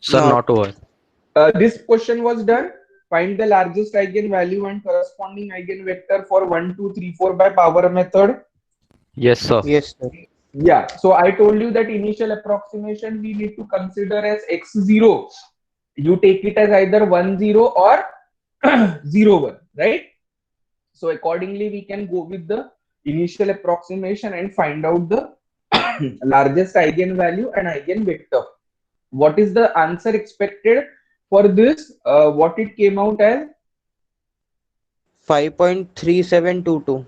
Sir, Not. not over. This question was done. Find the largest eigenvalue and corresponding eigenvector for 1, 2, 3, 4 by power method. Yes, sir. Yes, sir. Yeah, so I told you that initial approximation we need to consider as x0. You take it as either 1, 0 or 0, 1, right? So accordingly, we can go with the initial approximation and find out the largest eigenvalue and eigenvector. What is the answer expected for this? What it came out as? 5.3722.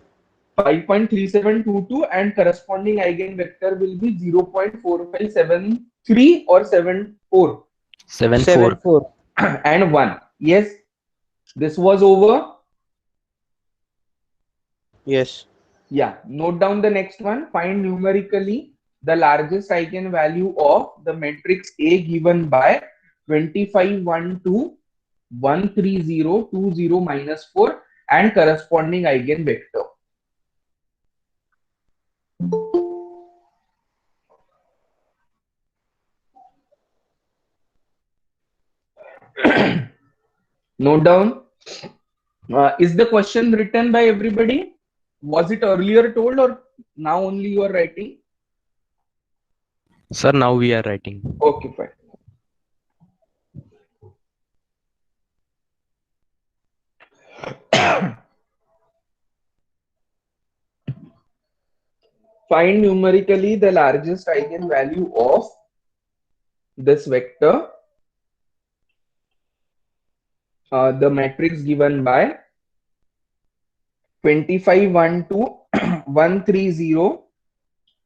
5.3722, and corresponding eigenvector will be 0.4573 or 74 7 4. 74. and 1. Yes, this was over. Yes. Yeah, note down the next one. Find numerically the largest eigenvalue of the matrix A given by 25, 1, 2, 1, 3, 0, 2, 0, -4 and corresponding eigenvector. Note down. Is the question written by everybody? Was it earlier told or now only you are writing? Sir, now we are writing. Okay, fine. Find numerically the largest eigenvalue of this vector, the matrix given by 25, 1, 2, 1, 3, 0,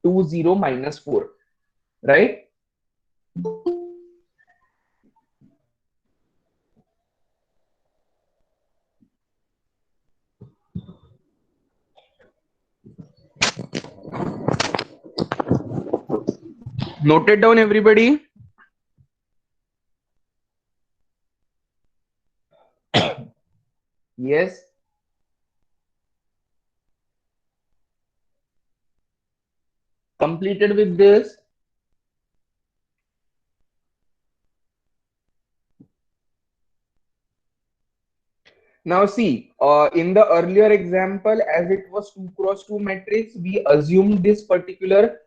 2, 0, -4, right? Noted down, everybody. Yes. Completed with this. Now see, in the earlier example, as it was 2 cross 2 matrix, we assumed this particular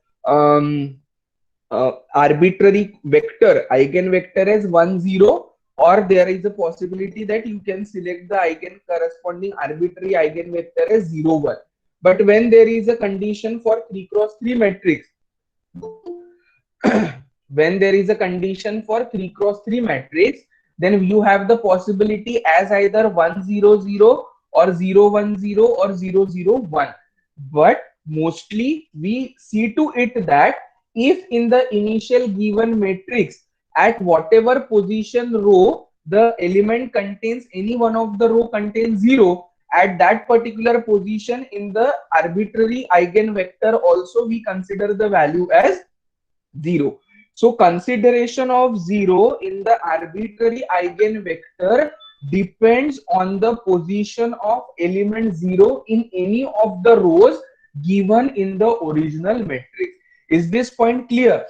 arbitrary vector, eigenvector as 1, 0, or there is a possibility that you can select the corresponding arbitrary eigenvector as 0, 1. But when there is a condition for 3 cross 3 matrix, when there is a condition for 3 cross 3 matrix, then you have the possibility as either 1, 0, 0 or 0, 1, 0 or 0, 0, 1. But mostly we see to it that if in the initial given matrix at whatever position row the element contains any one of the row contains 0, at that particular position in the arbitrary eigenvector also we consider the value as 0. So consideration of 0 in the arbitrary eigenvector depends on the position of element 0 in any of the rows given in the original matrix. Is this point clear?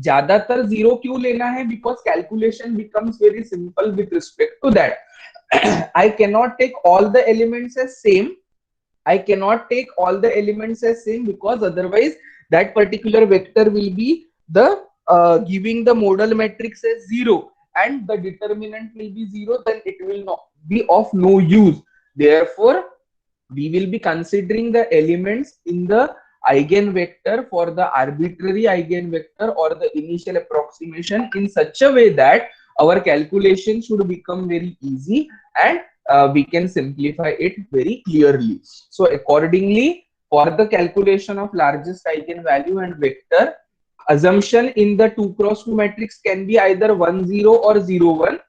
ज्यादातर 0 क्यों लेना है? Because calculation becomes very simple with respect to that. I cannot take all the elements as same. I cannot take all the elements as same because otherwise that particular vector will be the giving the modal matrix as 0 and the determinant will be 0, then it will not be of no use. Therefore, we will be considering the elements in the eigenvector for the arbitrary eigenvector or the initial approximation in such a way that our calculation should become very easy and we can simplify it very clearly. So accordingly, for the calculation of largest eigenvalue and vector, assumption in the 2 cross 2 matrix can be either 1, 0 or 0, 1,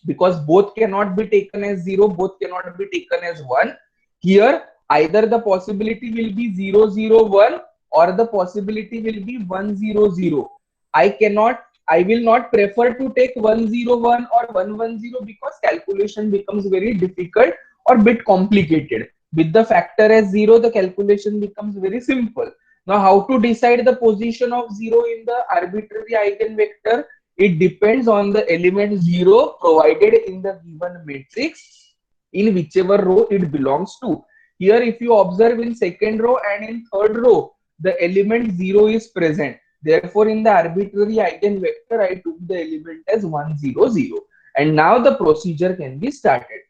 because both cannot be taken as 0, both cannot be taken as 1. Here, either the possibility will be 0, 0, 1 or the possibility will be 1, 0, 0. I will not prefer to take 1, 0, 1 or 1, 1, 0 because calculation becomes very difficult or bit complicated. With the factor as 0, the calculation becomes very simple. Now, how to decide the position of 0 in the arbitrary eigenvector? it depends on the element 0 provided in the given matrix in whichever row it belongs to. Here, if you observe in second row and in third row, the element 0 is present. Therefore, in the arbitrary eigenvector, I took the element as 1, 0, 0. And now the procedure can be started.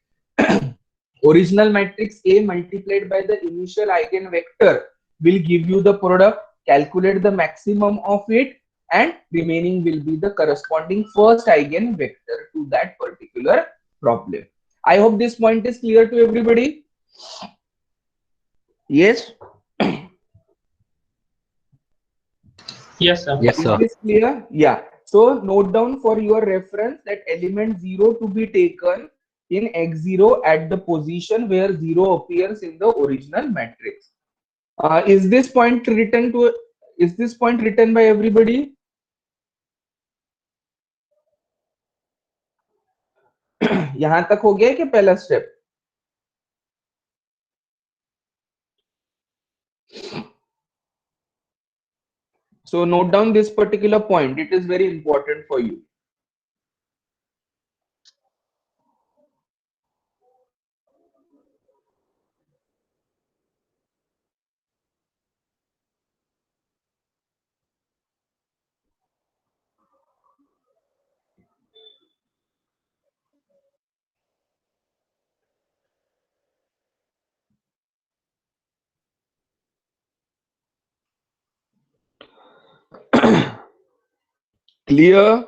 Original matrix A multiplied by the initial eigenvector will give you the product. Calculate the maximum of it, and remaining will be the corresponding first eigenvector to that particular problem. I hope this point is clear to everybody. Yes. Yes, sir. Yes, Is sir. this clear? Yeah. So note down for your reference that element 0 to be taken in x0 at the position where 0 appears in the original matrix. Is this point written by everybody? यहां तक हो गया कि पहला step? So note down this particular point. It is very important for you. Clear?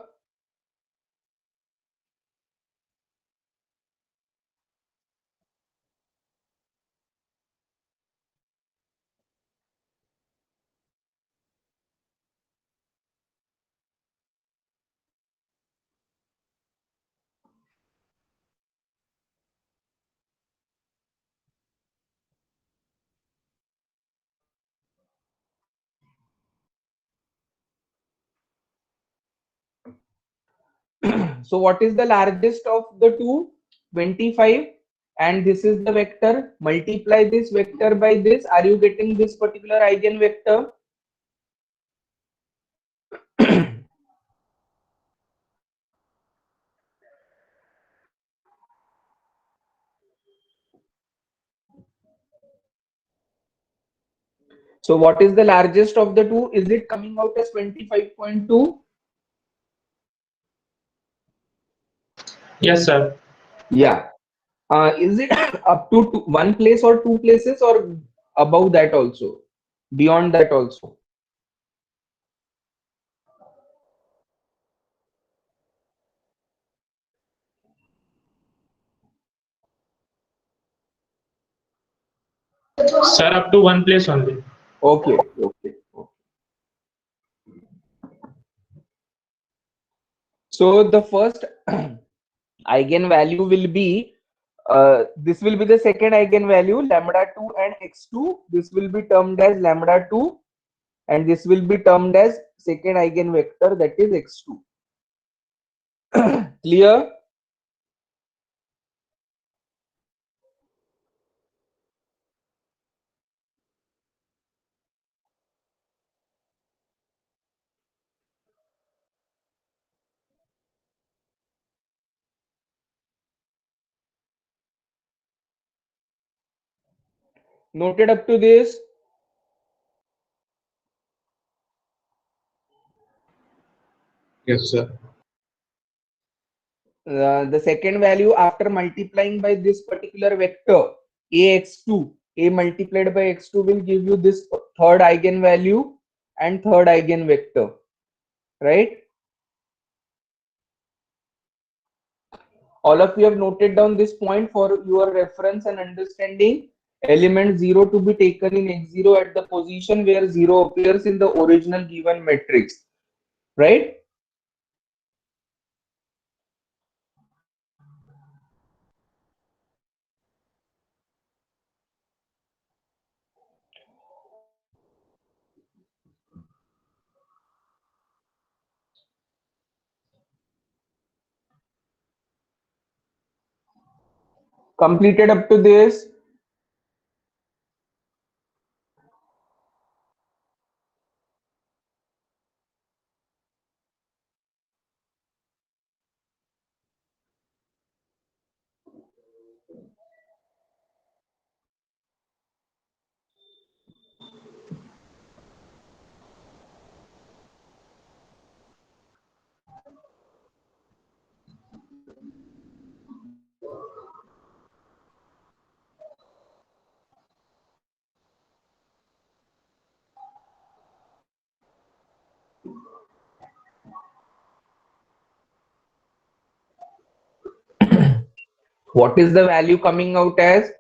So what is the largest of the two? 25, and this is the vector. Multiply this vector by this. Are you getting this particular eigenvector? So what is the largest of the two? Is it coming out as 25.2? Yes, sir. Yeah. Is it up to one place or two places, or above that also? Beyond that also? Sir, up to one place only. Okay. Okay. So the first eigenvalue will be, this will be the second eigenvalue, lambda 2 and x2. This will be termed as lambda 2, and this will be termed as second eigenvector, that is x2. Clear? Noted up to this? Yes, sir. The second value after multiplying by this particular vector ax2, a multiplied by x2 will give you this third eigenvalue and third eigenvector, right? All of you have noted down this point for your reference and understanding. Element 0 to be taken in x0 at the position where 0 appears in the original given matrix, right? Completed up to this? What is the value coming out as?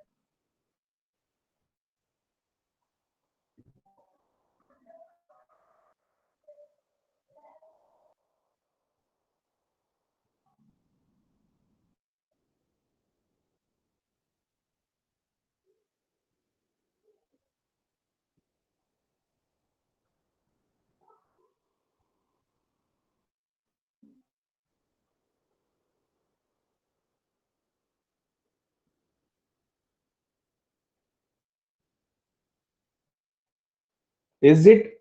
Is it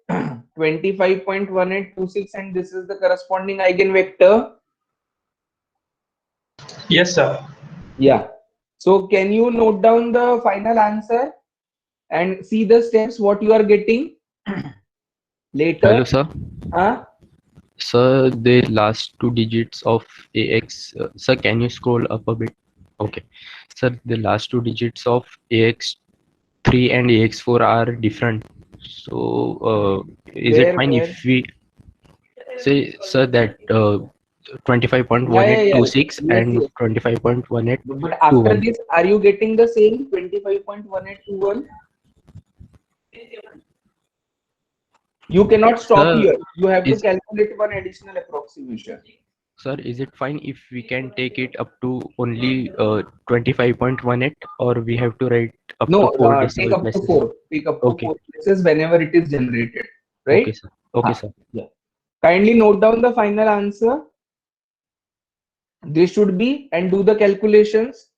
25.1826 and this is the corresponding eigenvector? Yes, sir. Yeah. So can you note down the final answer and see the steps what you are getting later? Hello, sir. Huh? Sir, the last two digits of AX. Sir, can you scroll up a bit? Okay. Sir, the last two digits of AX3 and AX4 are different. So, is it fine Where? if we say, sir, that Yeah. 25.1826 Yes, and yes. 25.1821? But after this, are you getting the same 25.1821? You cannot stop Sir, here. You have to is calculate one additional approximation. Sir, is it fine if we can take it up to only 25.18, or we have to write up No, to four take decimal up to places? four. Take up to Okay, four places whenever it is generated. okay, Right? sir. Okay, Ah, sir. yeah. Kindly note down the final answer. This should be and do the calculations.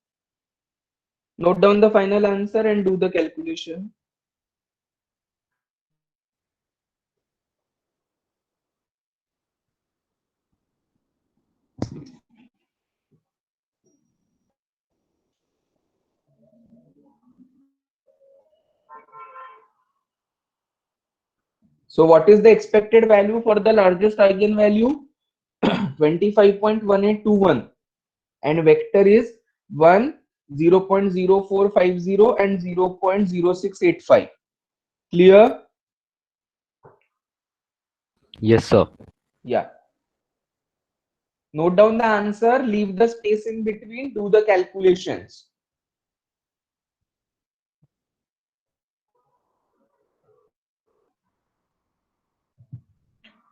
Note down the final answer and do the calculation. So what is the expected value for the largest eigenvalue? 25.1821 and vector is 1, 0.0450 and 0.0685. Clear? Yes, sir. Yeah. Note down the answer, leave the space in between, do the calculations.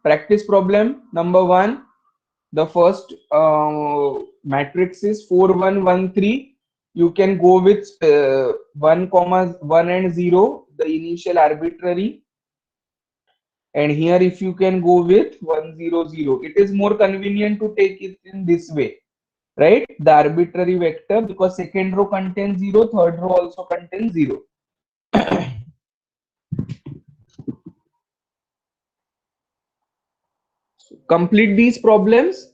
Practice problem number 1. The first matrix is 4113. You can go with 1 comma 1 and 0, the initial arbitrary. And here if you can go with 100, it is more convenient to take it in this way, right? The arbitrary vector, because second row contains 0, third row also contains 0. Complete these problems.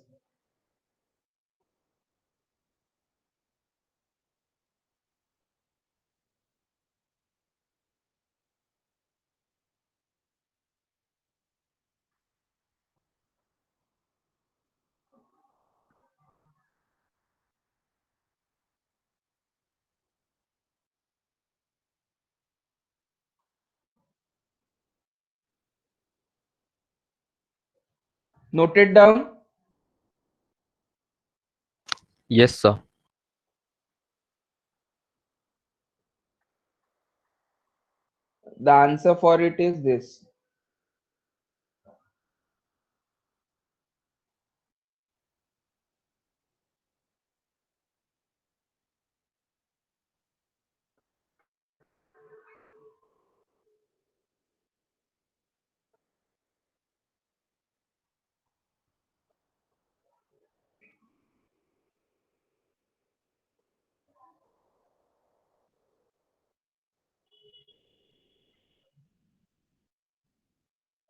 Note it down. Yes, sir. The answer for it is this.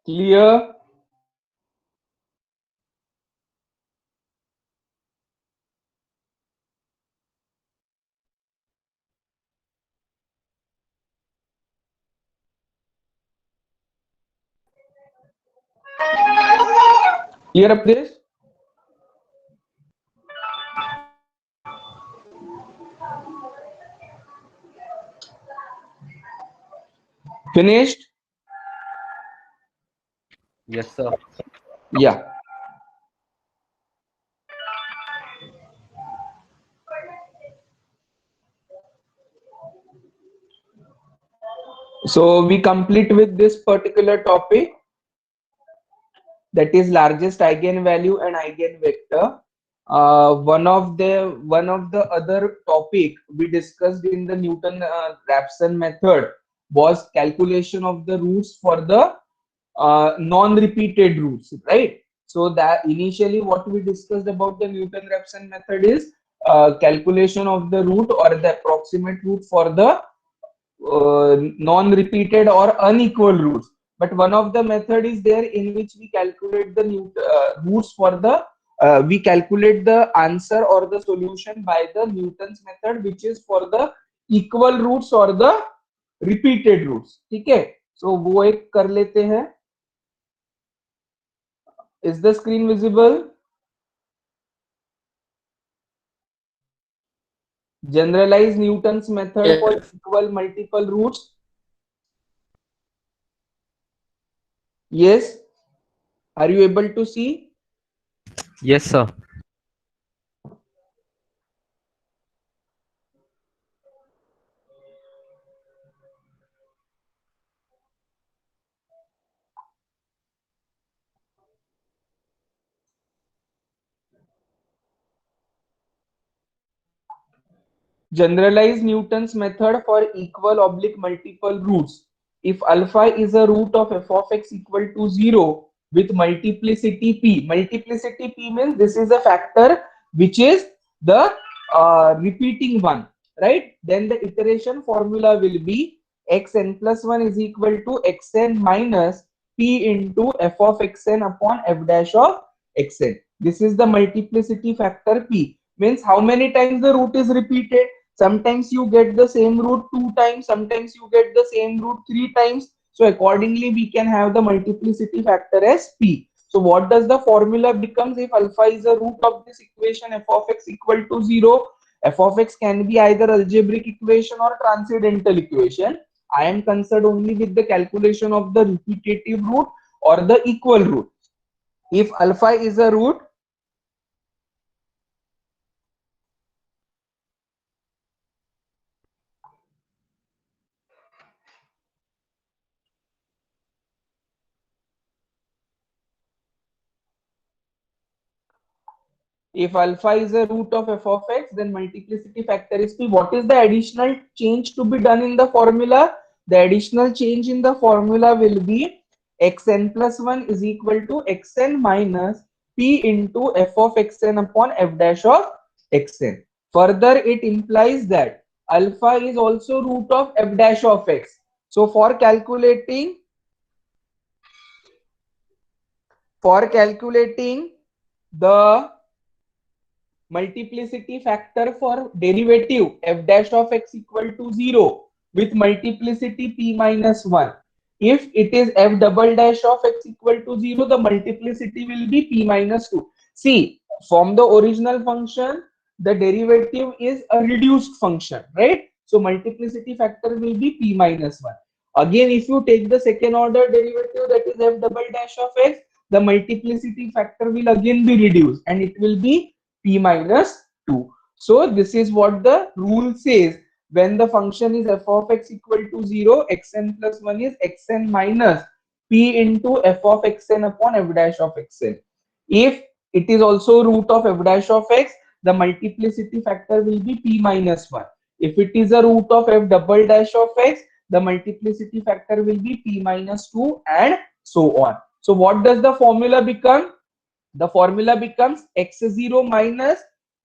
Clear? Clear up this? Finished? Yes, sir. Yeah. So we complete with this particular topic, that is largest eigenvalue and eigenvector. One of the other topic we discussed in the Newton-Raphson method was calculation of the roots for the non-repeated roots, right? So that initially what we discussed about the Newton-Raphson method is calculation of the root or the approximate root for the non-repeated or unequal roots. But one of the method is there in which we calculate the roots for the we calculate the answer or the solution by the Newton's method, which is for the equal roots or the repeated roots. ठीक है, so वो एक कर लेते हैं. Is the screen visible? Generalize Newton's method for equal multiple roots. Yes. Are you able to see? Yes, sir. Generalize Newton's method for equal oblique multiple roots. If alpha is a root of f of x equal to 0 with multiplicity p. Multiplicity p means this is a factor which is the repeating one, right? Then the iteration formula will be xn plus 1 is equal to xn minus p into f of xn upon f dash of xn. This is the multiplicity factor p. Means how many times the root is repeated. Sometimes you get the same root 2 times, sometimes you get the same root 3 times. So accordingly, we can have the multiplicity factor as p. So what does the formula becomes if alpha is a root of this equation f of x equal to 0? F of x can be either algebraic equation or transcendental equation. I am concerned only with the calculation of the repetitive root or the equal root. If alpha is a root, if alpha is a root of f of x, then multiplicity factor is p. What is the additional change to be done in the formula? The additional change in the formula will be xn plus 1 is equal to xn minus p into f of xn upon f dash of xn. Further, it implies that alpha is also root of f dash of x. So for calculating the multiplicity factor for derivative f dash of x equal to 0 with multiplicity p minus 1. If it is f double dash of x equal to 0, the multiplicity will be p minus 2. See, from the original function, the derivative is a reduced function, right? So multiplicity factor will be p minus 1. Again, if you take the second order derivative, that is f double dash of x, the multiplicity factor will again be reduced and it will be p minus 2. So this is what the rule says. When the function is f of x equal to 0, xn plus 1 is xn minus p into f of xn upon f dash of xn. If it is also root of f dash of x, the multiplicity factor will be p minus 1. If it is a root of f double dash of x, the multiplicity factor will be p minus 2 and so on. So what does the formula become? The formula becomes x0 minus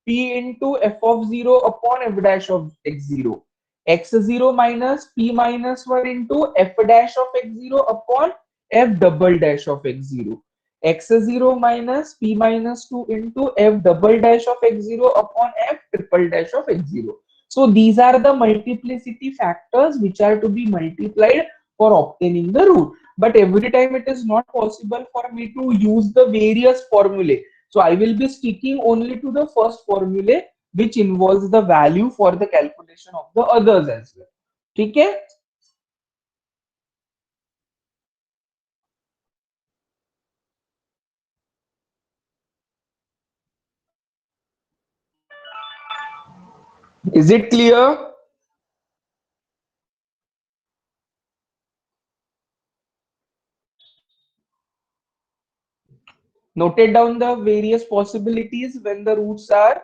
p into f of 0 upon f dash of x0. x0 minus p minus 1 into f dash of x0 upon f double dash of x0. x0 minus p minus 2 into f double dash of x0 upon f triple dash of x0. So these are the multiplicity factors which are to be multiplied for obtaining the root. But every time it is not possible for me to use the various formulae. So I will be sticking only to the first formulae which involves the value for the calculation of the others as well. Okay? Is it clear? Noted down the various possibilities when the roots are.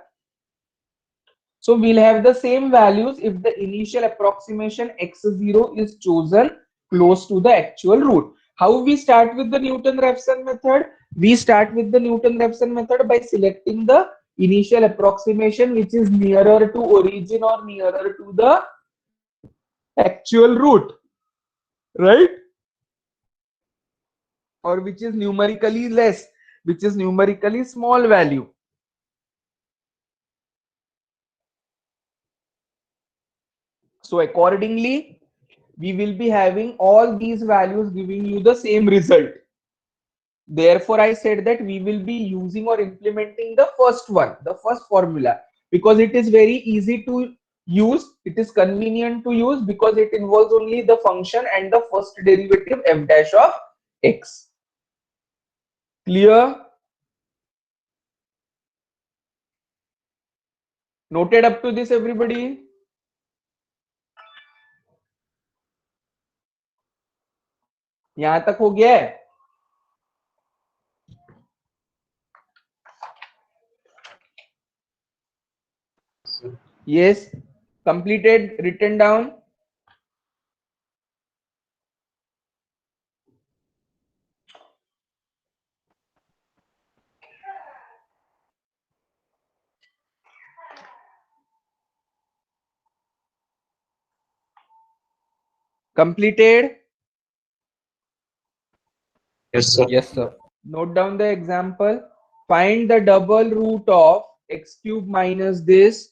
So we'll have the same values if the initial approximation x0 is chosen close to the actual root. How we start with the Newton-Raphson method? We start with the Newton-Raphson method by selecting the initial approximation which is nearer to origin or nearer to the actual root, right? Or which is numerically less, which is numerically small value. So accordingly, we will be having all these values giving you the same result. Therefore, I said that we will be using or implementing the first one, the first formula, because it is very easy to use. It is convenient to use because it involves only the function and the first derivative f dash of x. Clear? Noted up to this, everybody? यहां तक हो गया है? Yes, completed, written down. Completed. Yes, sir. Yes, sir. Note down the example. Find the double root of x cube minus this.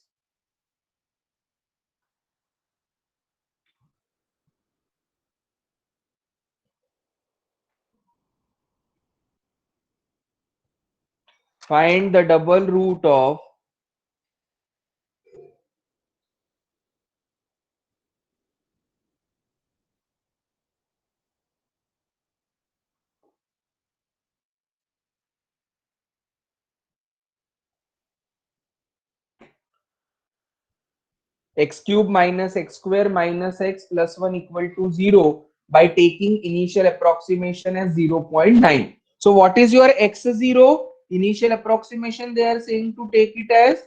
Find the double root of x cube minus x square minus x plus 1 equal to 0 by taking initial approximation as 0.9. So what is your x0? Initial approximation they are saying to take it as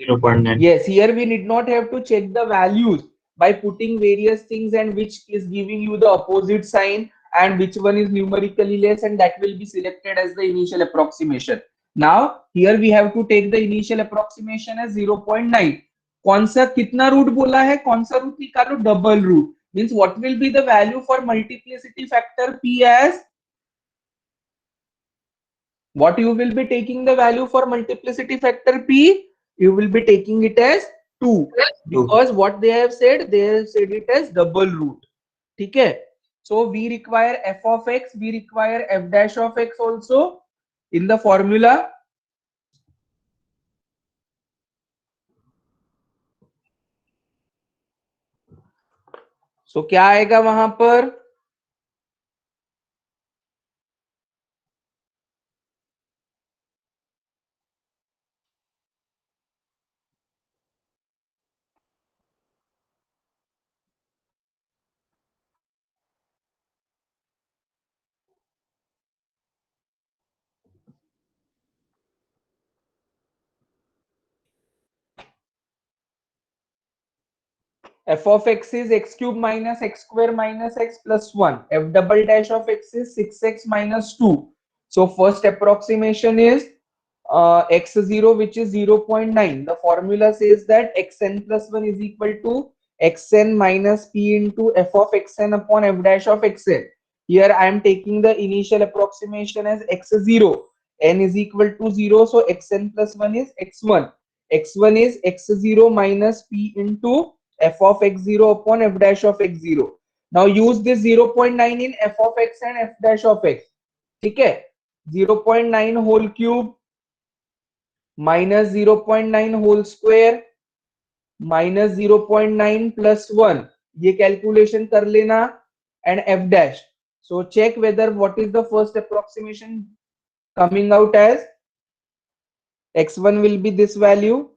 0.9. yes, here we need not have to check the values by putting various things and which is giving you the opposite sign and which one is numerically less, and that will be selected as the initial approximation. Now here we have to take the initial approximation as 0.9. कौन सा कितना root बोला है, कौन सा root निकालो, double root. Means what will be the value for multiplicity factor p as, what you will be taking the value for multiplicity factor p, you will be taking it as 2 because what they have said it as double root. Okay, so we require f of x, we require f dash of x also in the formula. So क्या आएगा वहां पर, f of x is x cube minus x square minus x plus 1. F double dash of x is 6x minus 2. So first approximation is x0 which is 0.9. The formula says that xn plus 1 is equal to xn minus p into f of xn upon f dash of xn. Here I am taking the initial approximation as x0. N is equal to 0, so xn plus 1 is x1. x1 is x0 minus p into f of x0 upon f dash of x0. Now use this 0.9 in f of x and f dash of x. Okay, 0.9 whole cube minus 0.9 whole square minus 0.9 plus 1. ये calculation कर लेना and f dash. So check whether what is the first approximation coming out as. X1 will be this value.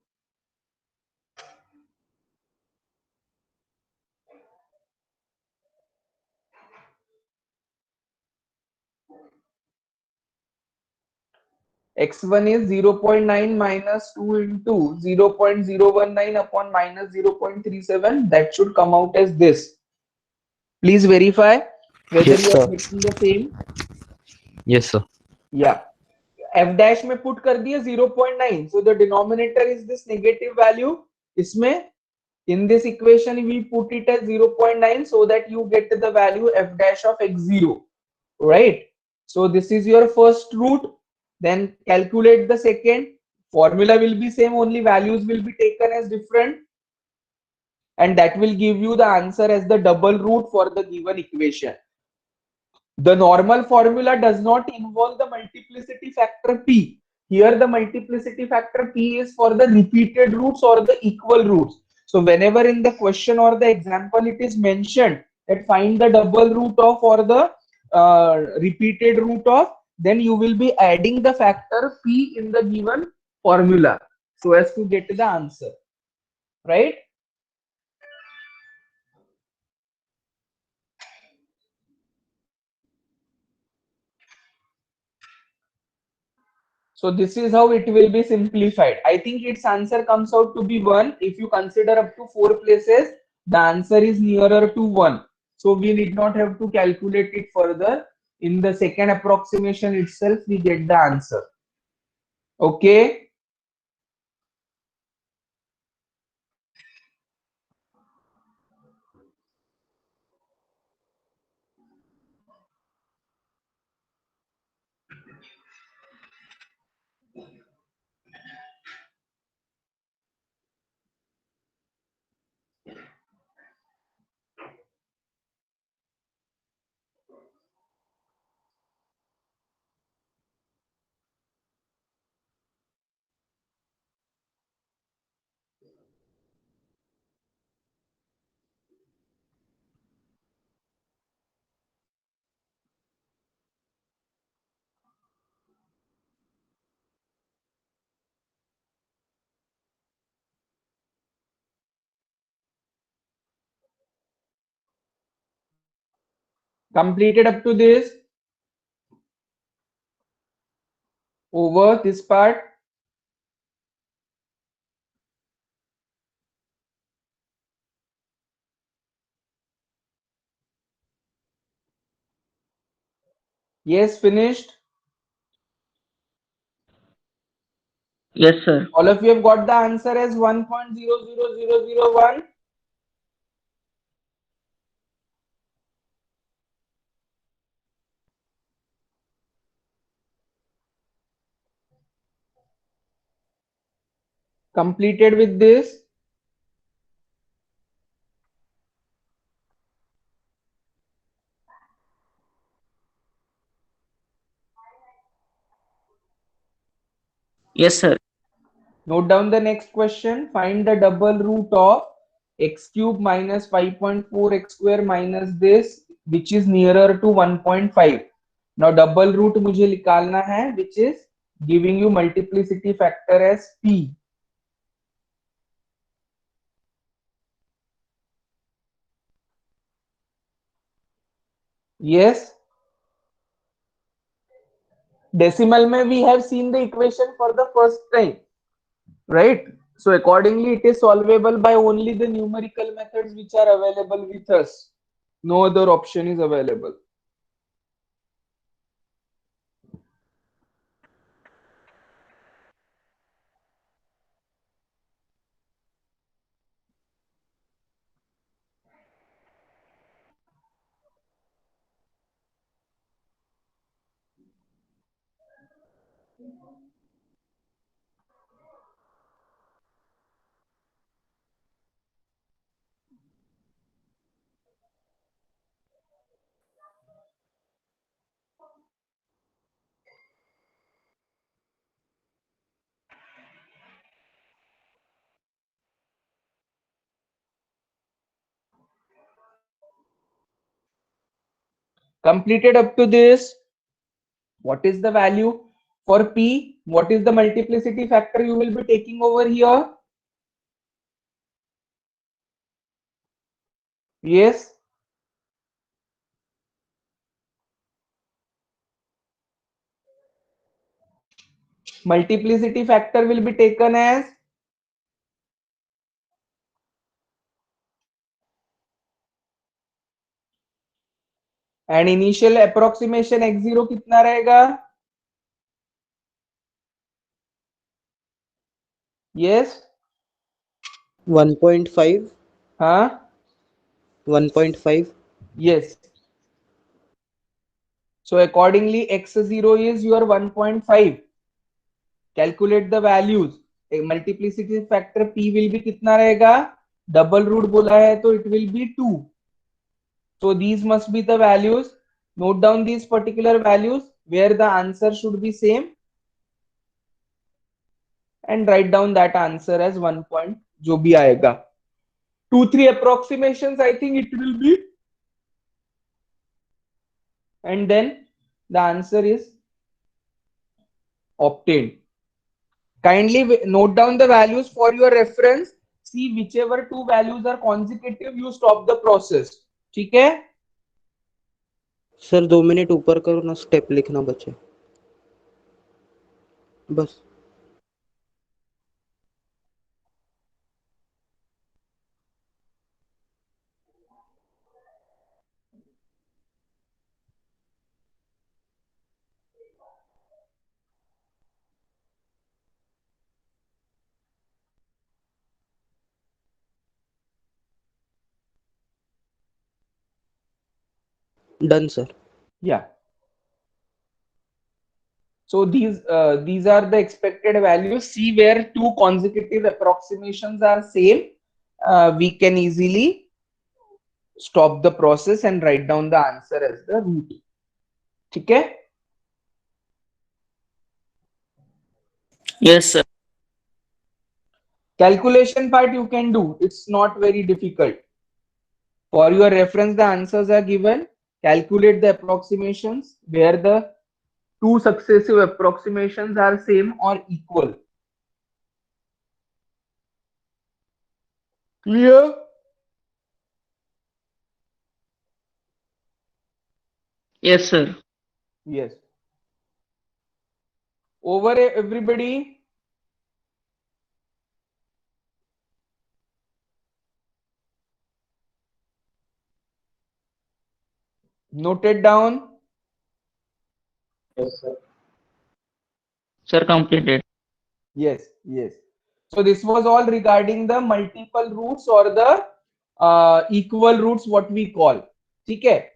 x1 is 0.9 minus 2 into 0.019 upon minus 0.37. That should come out as this. Please verify whether Yes, you are sir. getting the same. Yes, sir. Yeah. F dash में put कर दिया 0.9. So the denominator is this negative value. इसमें in this equation we put it as 0.9 so that you get the value f dash of x0, right? So this is your first root. Then calculate the second. Formula will be same, only values will be taken as different, and that will give you the answer as the double root for the given equation. The normal formula does not involve the multiplicity factor p. Here the multiplicity factor p is for the repeated roots or the equal roots. So whenever in the question or the example it is mentioned that find the double root of or the repeated root of, then you will be adding the factor p in the given formula so as to get the answer, right? So this is how it will be simplified. I think its answer comes out to be 1. If you consider up to 4 places, the answer is nearer to 1. So we need not have to calculate it further. In the second approximation itself, we get the answer. Okay. Completed up to this. Over this part. Yes, finished. Yes, sir. All of you have got the answer as 1.00001. Completed with this. Yes, sir. Note down the next question. Find the double root of x cube minus 5.4 x square minus this, which is nearer to 1.5. Now double root मुझे निकालना है, which is giving you multiplicity factor as p. Yes. Decimal में we have seen the equation for the first time, right? So accordingly it is solvable by only the numerical methods which are available with us. No other option is available. Completed up to this. What is the value for p? What is the multiplicity factor you will be taking over here? Yes. multiplicity factor will be taken as and initial approximation x0 कितना रहेगा? Yes. 1.5. हाँ. 1.5. Yes. So accordingly x0 is your 1.5. Calculate the values. A multiplicity factor p will be कितना रहेगा? Double root बोला है तो it will be 2. So these must be the values. Note down these particular values where the answer should be same and write down that answer as 1 point जो भी आएगा. 2-3 approximations I think it will be, and then the answer is obtained. Kindly note down the values for your reference. See whichever two values are consecutive, you stop the process. ठीक है? Sir 2 minute ऊपर करो ना, step लिखना बचे बस. Done sir. Yeah. So these are the expected values. See where two consecutive approximations are same. We can easily stop the process and write down the answer as the root. ठीक है? Yes, sir. Calculation part you can do. It's not very difficult. For your reference, the answers are given. Calculate the approximations where the two successive approximations are same or equal. Clear? Yes, sir. Yes. Over everybody. Noted down. Yes, sir. Sir, completed. Yes, yes. So this was all regarding the multiple roots or the equal roots, what we call. ठीक है?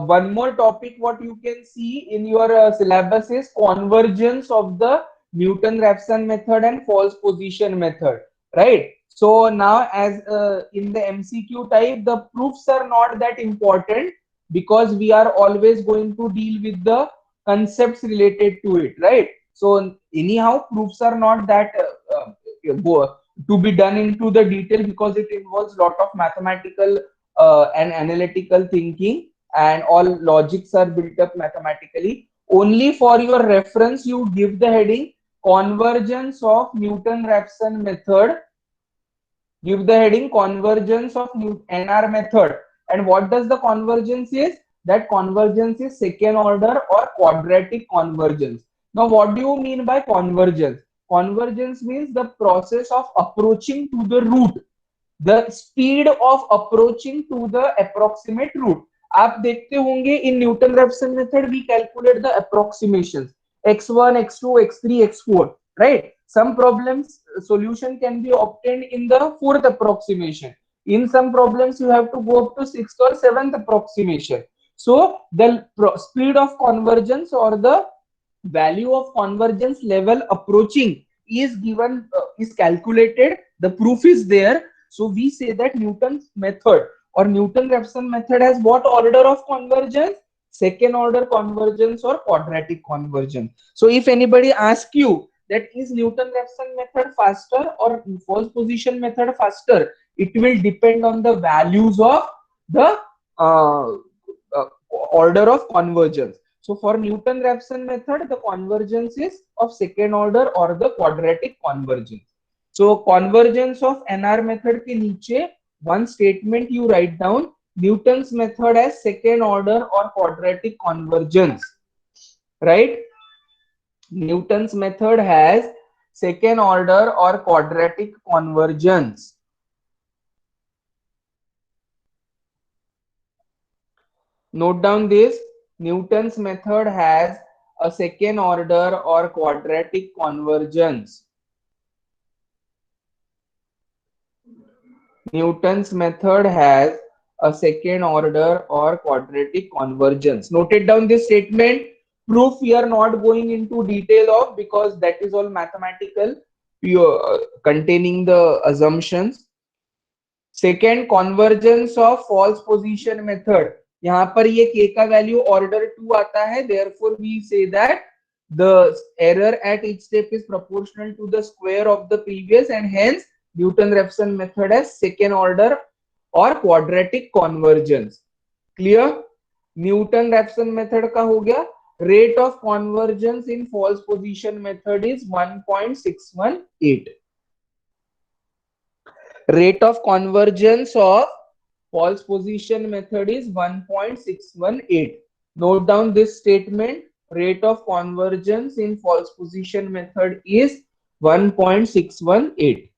One more topic what you can see in your syllabus is convergence of the Newton-Raphson method and false position method, right? So now as in the MCQ type, the proofs are not that important because we are always going to deal with the concepts related to it, right? So anyhow, proofs are not that to be done into the detail because it involves lot of mathematical and analytical thinking, and all logics are built up mathematically. Only for your reference, you give the heading convergence of Newton-Raphson method. Give the heading convergence of NR method. And what does the convergence is? That convergence is second order or quadratic convergence. Now, what do you mean by convergence? Convergence means the process of approaching to the root, the speed of approaching to the approximate root. आप देखते होंगे in Newton-Raphson method we calculate the approximations x1, x2, x3, x4, right? Some problems solution can be obtained in the fourth approximation. In some problems you have to go up to sixth or seventh approximation. So the speed of convergence or the value of convergence level approaching is given, is calculated. The proof is there. So we say that Newton's method or Newton-Raphson method has what order of convergence? Second order convergence or quadratic convergence. So if anybody asks you that is Newton-Raphson method faster or false position method faster, it will depend on the values of the order of convergence. So for Newton-Raphson method, the convergence is of second order or the quadratic convergence. So convergence of NR method के नीचे one statement you write down, Newton's method as second order or quadratic convergence, right? Newton's method has second order or quadratic convergence. Note down this. Newton's method has a second order or quadratic convergence. Newton's method has a second order or quadratic convergence. Noted down this statement. Proof we are not going into detail of because that is all mathematical, pure, containing the assumptions. Second, convergence of false position method. यहाँ पर ये k का value order 2 आता है, therefore we say that the error at each step is proportional to the square of the previous and hence Newton-Raphson method has second order or quadratic convergence. Clear? Newton-Raphson method का हो गया. Rate of convergence in false position method is 1.618. Rate of convergence of false position method is 1.618. Note down this statement. Rate of convergence in false position method is 1.618.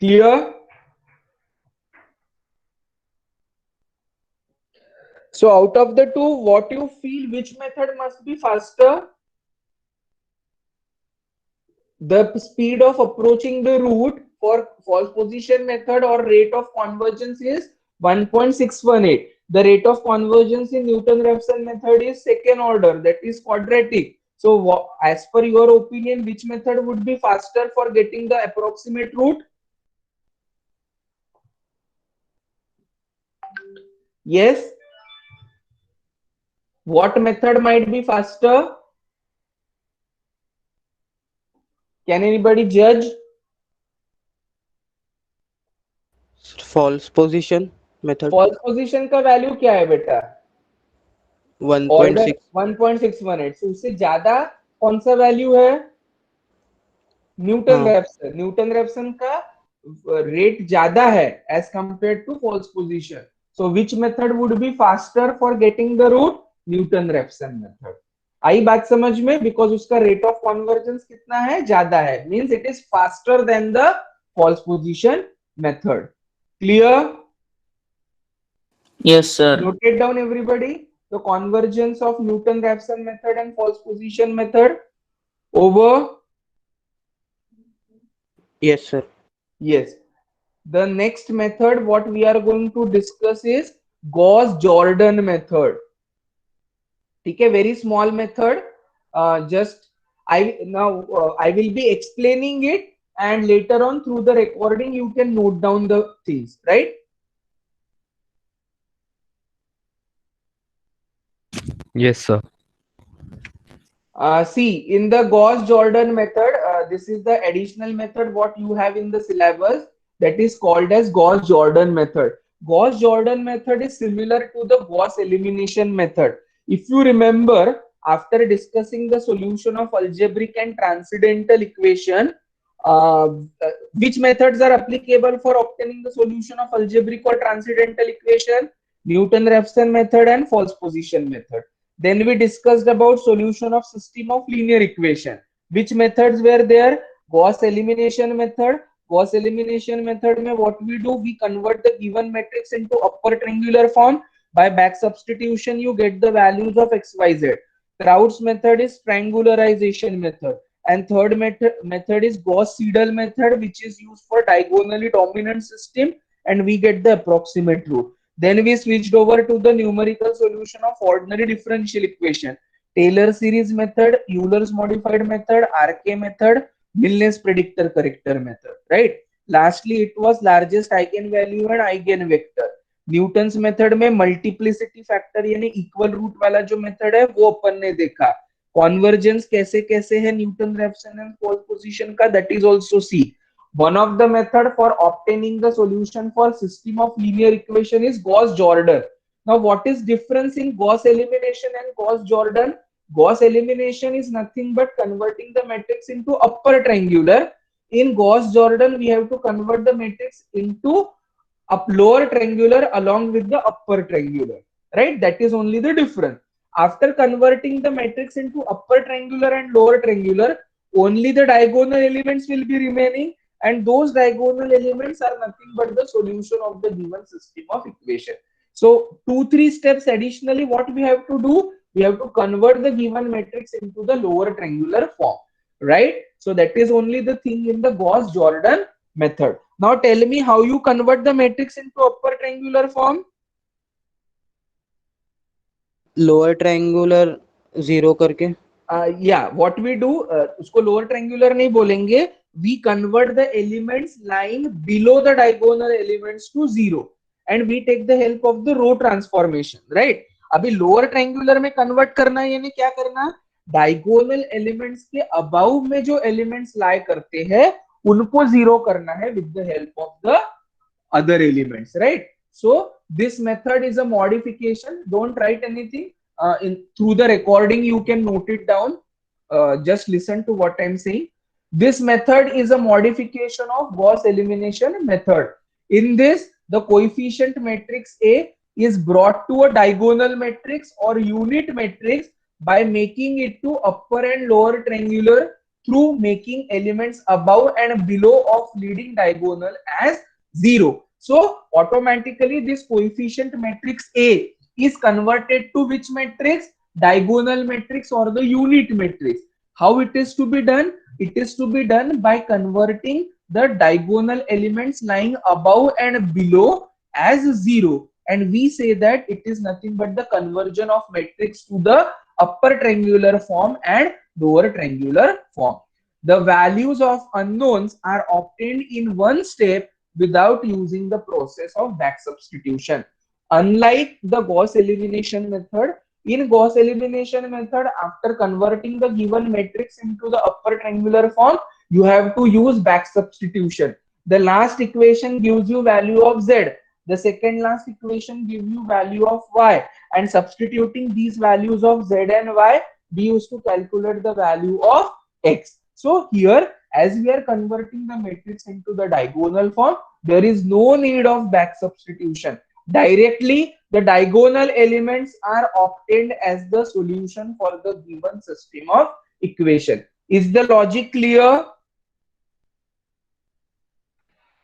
Clear? So out of the two, what you feel, which method must be faster? The speed of approaching the root for false position method or rate of convergence is 1.618. The rate of convergence in Newton-Raphson method is second order, that is quadratic. So as per your opinion, which method would be faster for getting the approximate root? Yes. What method might be faster? Can anybody judge? False position method. False position का value क्या है बेटा? 1.6. 1.618. So उससे ज्यादा कौन सा value है? Newton-Raphson. Newton-Raphson का रेट ज्यादा है as compared to false position. So which method would be faster for getting the root? Newton-Raphson method. आई बात समझ में? Because उसका rate of convergence कितना है? ज्यादा है. Means it is faster than the false position method. Clear? Yes, sir. Note it down, everybody. The convergence of Newton-Raphson method and false position method. Over. Yes, sir. Yes. The next method what we are going to discuss is Gauss-Jordan method. Okay, very small method. I will be explaining it, and later on through the recording you can note down the things, right? Yes, sir. See, in the Gauss-Jordan method, this is the additional method what you have in the syllabus, that is called as Gauss-Jordan method. Gauss-Jordan method is similar to the Gauss elimination method. If you remember, after discussing the solution of algebraic and transcendental equation, which methods are applicable for obtaining the solution of algebraic or transcendental equation? Newton-Raphson method and false position method. Then we discussed about solution of system of linear equation. Which methods were there? Gauss elimination method. Gauss elimination method mein what we do? We convert the given matrix into upper triangular form. By back substitution, you get the values of x, y, z. Crowd's method is triangularization method. And third method is Gauss-Seidel method, which is used for diagonally dominant system, and we get the approximate root. Then we switched over to the numerical solution of ordinary differential equation. Taylor series method, Euler's modified method, RK method, Milne's predictor corrector method, right? Lastly, it was largest eigenvalue and eigenvector. Newton's method में multiplicity factor यानी equal root वाला जो method है वो अपन ने देखा. Convergence कैसे कैसे है न्यूटन-रैप्सन एंड false position का, that is also see. One of the method for obtaining the solution for system of linear equation is Gauss-Jordan. Now, what is difference in Gauss elimination and Gauss-Jordan? Gauss elimination is nothing but converting the matrix into upper triangular. In Gauss-Jordan, we have to convert the matrix into lower triangular along with the upper triangular. right? That is only the difference. After converting the matrix into upper triangular and lower triangular, only the diagonal elements will be remaining, and those diagonal elements are nothing but the solution of the given system of equation. So 2-3 steps additionally, what we have to do, we have to convert the given matrix into the lower triangular form, right? So that is only the thing in the Gauss-Jordan method. Now tell me how you convert the matrix into upper triangular form. Lower triangular zero करके Yeah, what we do, उसको lower triangular नहीं बोलेंगे, we convert the elements lying below the diagonal elements to zero and we take the help of the row transformation, right? अभी lower triangular में convert करना है, यानी क्या करना, diagonal elements के above में जो elements lie करते हैं उनको zero करना है with the help of the other elements, right? So this method is a modification. Don't write anything. Through the recording you can note it down. Just listen to what I'm saying. This method is a modification of Gauss elimination method. In this, the coefficient matrix A is brought to a diagonal matrix or unit matrix by making it to upper and lower triangular through making elements above and below of leading diagonal as zero. So automatically this coefficient matrix A is converted to which matrix? Diagonal matrix or the unit matrix. How it is to be done? It is to be done by converting the diagonal elements lying above and below as zero, and we say that it is nothing but the conversion of matrix to the upper triangular form and lower triangular form. The values of unknowns are obtained in one step without using the process of back substitution. Unlike the Gauss elimination method, in Gauss elimination method, after converting the given matrix into the upper triangular form, you have to use back substitution. The last equation gives you value of z. The second last equation gives you value of y. And substituting these values of z and y, we used to calculate the value of x. So here, as we are converting the matrix into the diagonal form, there is no need of back substitution. Directly, the diagonal elements are obtained as the solution for the given system of equation. Is the logic clear?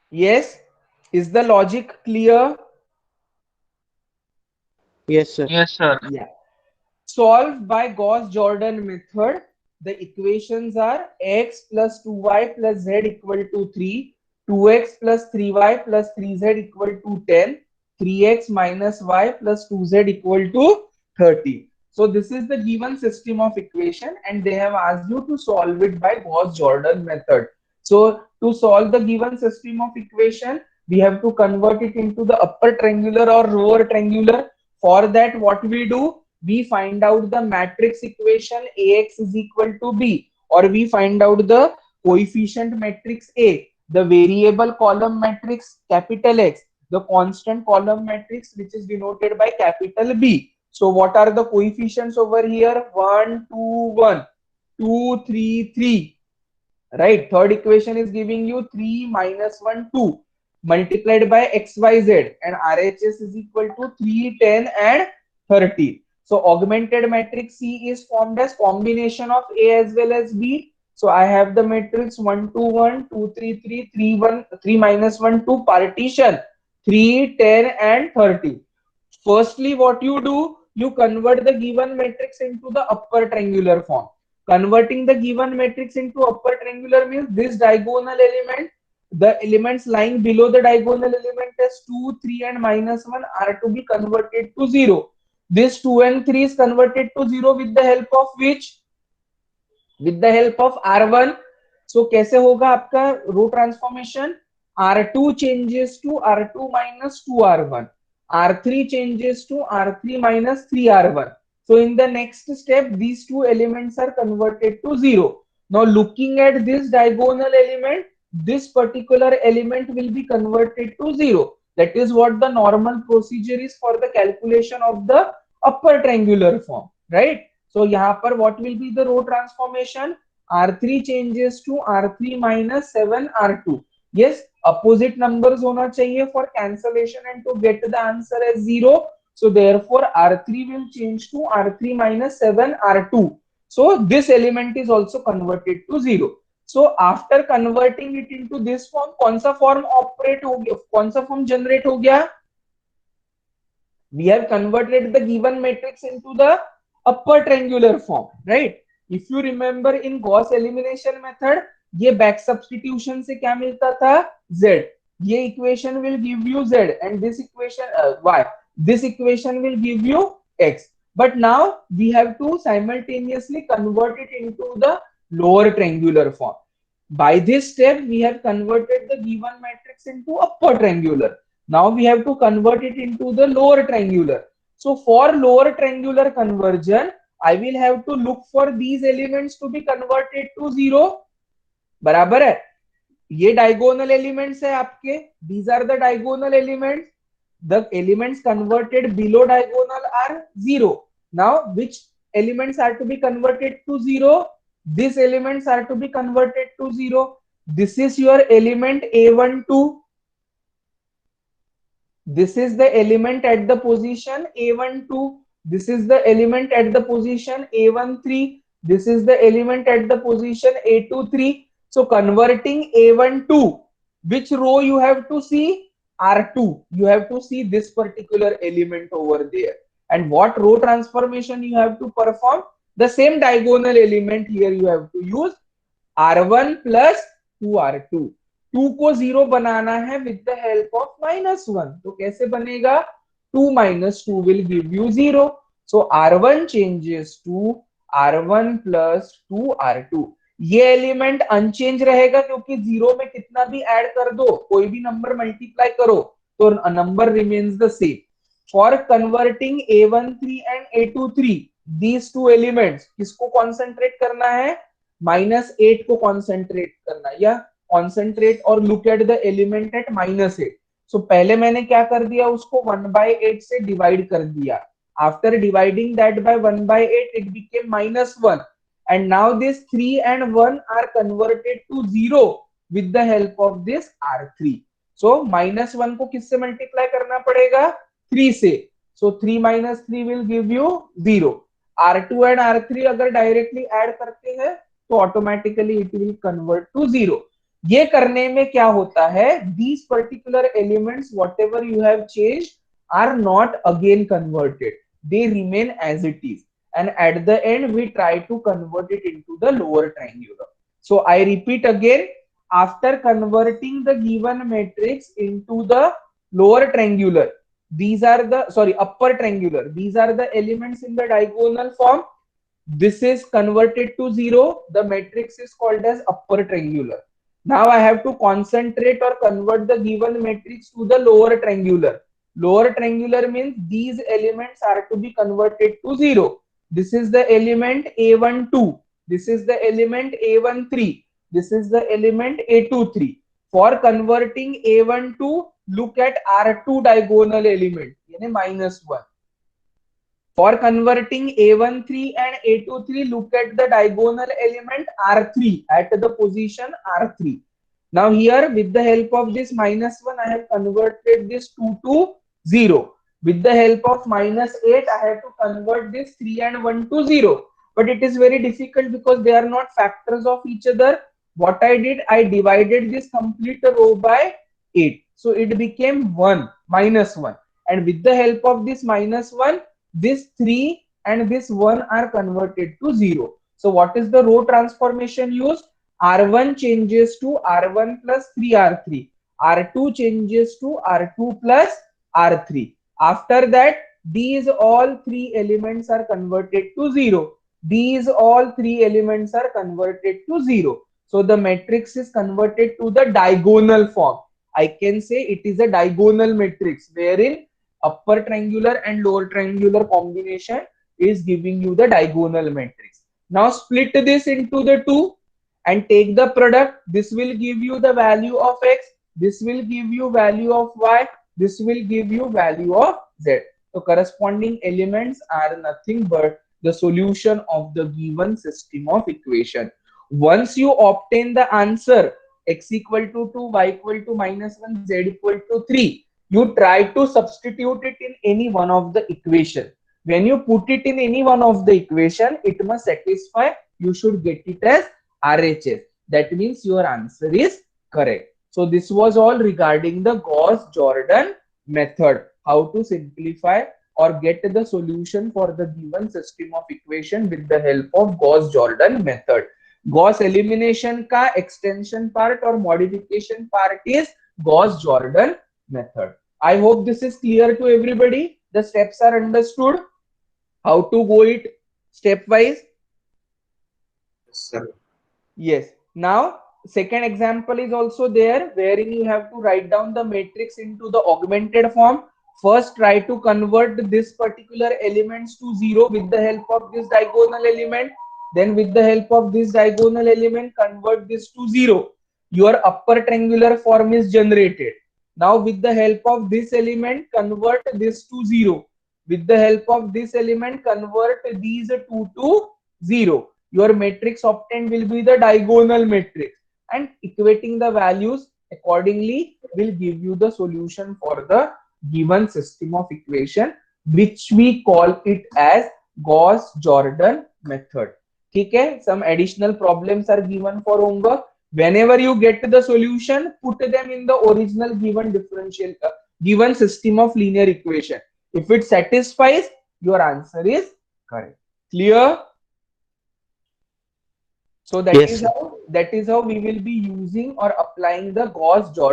Yes. Is the logic clear? Yes sir Yes, sir. Yeah. Solved by Gauss-Jordan method, the equations are x plus 2y plus z equal to 3, 2x plus 3y plus 3z equal to 10, 3x minus y plus 2z equal to 30. So this is the given system of equation and they have asked you to solve it by Gauss-Jordan method. So to solve the given system of equation, we have to convert it into the upper triangular or lower triangular. For that, what we do? We find out the matrix equation Ax is equal to B, or we find out the coefficient matrix A, the variable column matrix capital X, the constant column matrix which is denoted by capital B. So what are the coefficients over here? 1, 2, 1, 2, 3, 3. Right? Third equation is giving you 3 minus 1, 2 multiplied by XYZ, and RHS is equal to 3, 10 and 30. So augmented matrix C is formed as combination of A as well as B. So I have the matrix 1, 2, 1, 2, 3, 3, 3, 1, 3 minus 1, 2, partition 3, 10 and 30. Firstly, what you do? You convert the given matrix into the upper triangular form. Converting the given matrix into upper triangular means this diagonal element, the elements lying below the diagonal element as 2, 3 and minus 1 are to be converted to 0. This 2 and 3 is converted to 0 with the help of which? With the help of R1. So कैसे होगा आपका row transformation? R2 changes to R2 minus 2R1. R3 changes to R3 minus 3R1. So in the next step, these two elements are converted to 0. Now looking at this diagonal element, this particular element will be converted to 0. That is what the normal procedure is for the calculation of the upper triangular form, right? So यहाँ पर what will be the row transformation? R3 changes to R3 minus 7R2. Yes, opposite numbers होना चाहिए for cancellation and to get the answer as 0. So therefore R3 will change to R3 minus 7 R2. So this element is also converted to 0. So after converting it into this form, कौन सा form operate हो गया, कौन सा form generate हो गया? We have converted the given matrix into the upper triangular form, right? If you remember in Gauss elimination method, ये back substitution से क्या मिलता था? Z. ये equation will give you Z and this equation Y. This equation will give you X. But now we have to simultaneously convert it into the lower triangular form. By this step, we have converted the given matrix into upper triangular. Now we have to convert it into the lower triangular. So for lower triangular conversion, I will have to look for these elements to be converted to 0. बराबर है? ये diagonal elements है आपके. These are the diagonal elements. The elements converted below diagonal are 0. Now which elements are to be converted to 0? These elements are to be converted to 0. This is your element A12. This is the element at the position A12. This is the element at the position A13. This is the element at the position A23. So converting A12, which row you have to see? R2. You have to see this particular element over there. And what row transformation you have to perform? The same diagonal element here you have to use R1 plus 2R2. 2 को 0 बनाना है with the help of -1. तो कैसे बनेगा? 2 minus 2 will give you 0. So R1 changes to R1 plus 2R2. ये element unchange रहेगा क्योंकि 0 में कितना भी ऐड कर दो, कोई भी नंबर मल्टीप्लाई करो तो number remains the same. For converting A13 and A23, these two elements, किसको कॉन्सेंट्रेट करना है? -8 को कॉन्सेंट्रेट करना है, या कॉन्सेंट्रेट और look at the element at -8. So पहले मैंने क्या कर दिया, उसको 1/8 से डिवाइड कर दिया. After dividing that bye 1/8 it became -1. And now this 3 and 1 are converted to 0 with the help of this R3. So -1 को किससे मल्टीप्लाई करना पड़ेगा? 3 से. So 3 minus 3 will give you 0. R2 and R3 अगर डायरेक्टली ऐड करते हैं तो automatically it will convert to 0. ये करने में क्या होता है? These particular elements whatever you have changed are not again converted. They remain as it is. And at the end we try to convert it into the lower triangular. So I repeat again, after converting the given matrix into the lower triangular, these are the upper triangular, these are the elements in the diagonal form. This is converted to 0. The matrix is called as upper triangular. Now I have to concentrate or convert the given matrix to the lower triangular. Lower triangular means these elements are to be converted to 0. This is the element A12. This is the element A13. This is the element A23. For converting A12, look at R2 diagonal element, यानी -1. For converting A13 and A23, look at the diagonal element R3 at the position R3. Now here, with the help of this -1, I have converted this 2 to 0. With the help of -8, I have to convert this 3 and 1 to 0. But it is very difficult because they are not factors of each other. What I did, I divided this complete row by 8. So it became 1, -1. And with the help of this -1, this 3 and this 1 are converted to 0. So what is the row transformation used? R1 changes to R1 plus 3R3. R2 changes to R2 plus R3. After that, these all three elements are converted to 0. These all three elements are converted to 0. So the matrix is converted to the diagonal form. I can say it is a diagonal matrix wherein upper triangular and lower triangular combination is giving you the diagonal matrix. Now split this into the two and take the product. This will give you the value of X. This will give you value of Y. This will give you value of Z. So corresponding elements are nothing but the solution of the given system of equation. Once you obtain the answer X equal to 2, Y equal to -1, Z equal to 3, you try to substitute it in any one of the equation. When you put it in any one of the equation, it must satisfy. You should get it as RHS. That means your answer is correct. So this was all regarding the Gauss-Jordan method, how to simplify or get the solution for the given system of equation with the help of Gauss-Jordan method. Gauss elimination का extension part or modification part is Gauss-Jordan method. I hope this is clear to everybody. The steps are understood. How to go it stepwise. Yes, sir. Yes. Now, second example is also there, wherein you have to write down the matrix into the augmented form. First, try to convert this particular elements to 0 with the help of this diagonal element. Then with the help of this diagonal element, convert this to 0. Your upper triangular form is generated. Now with the help of this element, convert this to 0. With the help of this element, convert these two to 0. Your matrix obtained will be the diagonal matrix, and equating the values accordingly will give you the solution for the given system of equation, which we call it as Gauss-Jordan method. Okay, some additional problems are given for homework. Whenever you get the solution, put them in the original given differential given system of linear equation. If it satisfies, your answer is correct. Clear? So that Yes, is sir. how we will be using or applying the Gauss-Jordan